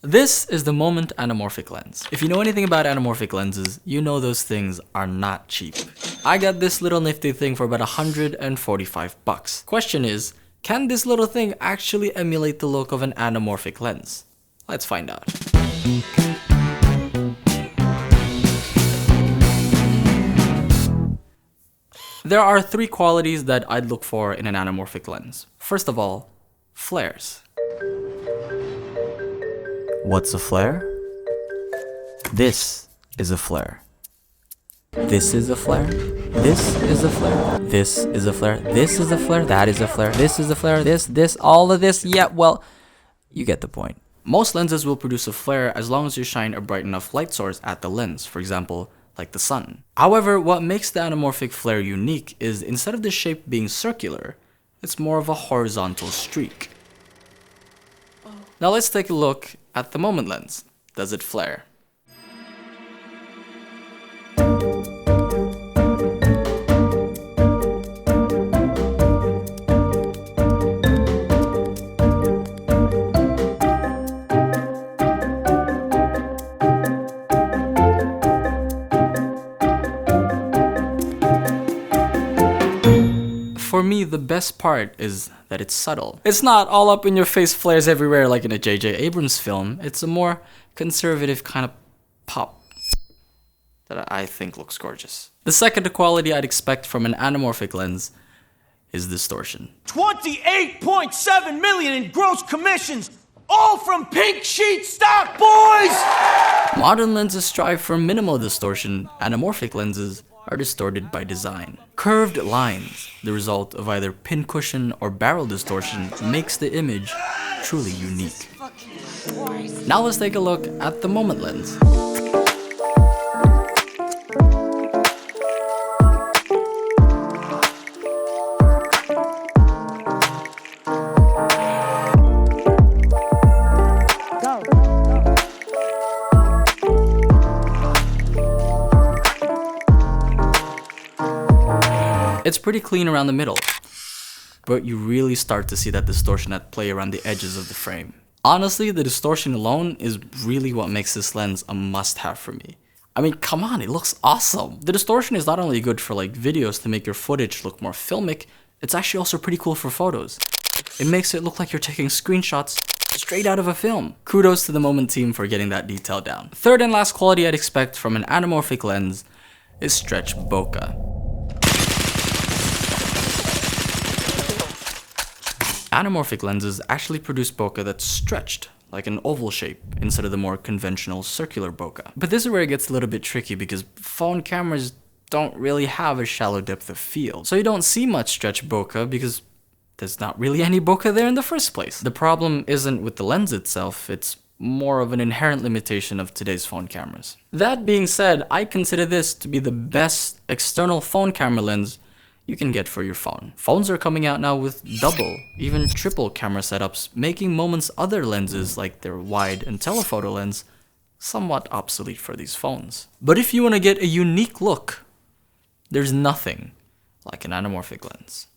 This is the Moment Anamorphic lens. If you know anything about anamorphic lenses, you know those things are not cheap. I got this little nifty thing for about 145 bucks. Question is, can this little thing actually emulate the look of an anamorphic lens? Let's find out. There are three qualities that I'd look for in an anamorphic lens. First of all, flares. What's a flare? This is a flare. This is a flare. This is a flare. This is a flare. This is a flare. That is a flare. This is a flare. This, all of this. Yeah, well, you get the point. Most lenses will produce a flare as long as you shine a bright enough light source at the lens, for example, like the sun. However, what makes the anamorphic flare unique is instead of the shape being circular, it's more of a horizontal streak. Now let's take a look at the Moment lens. Does it flare? For me, the best part is that it's subtle. It's not all up in your face flares everywhere like in a J.J. Abrams film. It's a more conservative kind of pop that I think looks gorgeous. The second quality I'd expect from an anamorphic lens is distortion. 28.7 million in gross commissions, all from pink sheet stock, boys! Modern lenses strive for minimal distortion. Anamorphic lenses are distorted by design. Curved lines, the result of either pincushion or barrel distortion, makes the image truly unique. Now let's take a look at the Moment lens. It's pretty clean around the middle, but you really start to see that distortion at play around the edges of the frame. Honestly, the distortion alone is really what makes this lens a must-have for me. I mean, come on, it looks awesome. The distortion is not only good for like videos to make your footage look more filmic, it's actually also pretty cool for photos. It makes it look like you're taking screenshots straight out of a film. Kudos to the Moment team for getting that detail down. Third and last quality I'd expect from an anamorphic lens is stretch bokeh. Anamorphic lenses actually produce bokeh that's stretched, like an oval shape, instead of the more conventional circular bokeh. But this is where it gets a little bit tricky because phone cameras don't really have a shallow depth of field. So you don't see much stretch bokeh because there's not really any bokeh there in the first place. The problem isn't with the lens itself, it's more of an inherent limitation of today's phone cameras. That being said, I consider this to be the best external phone camera lens you can get for your phone. Phones are coming out now with double, even triple camera setups, making Moment's other lenses like their wide and telephoto lens somewhat obsolete for these phones. But if you want to get a unique look, there's nothing like an anamorphic lens.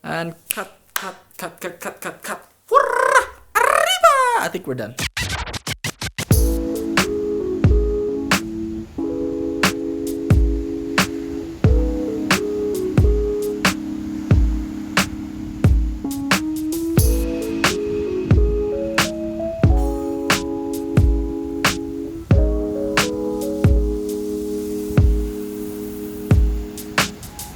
And cut. I think we're done.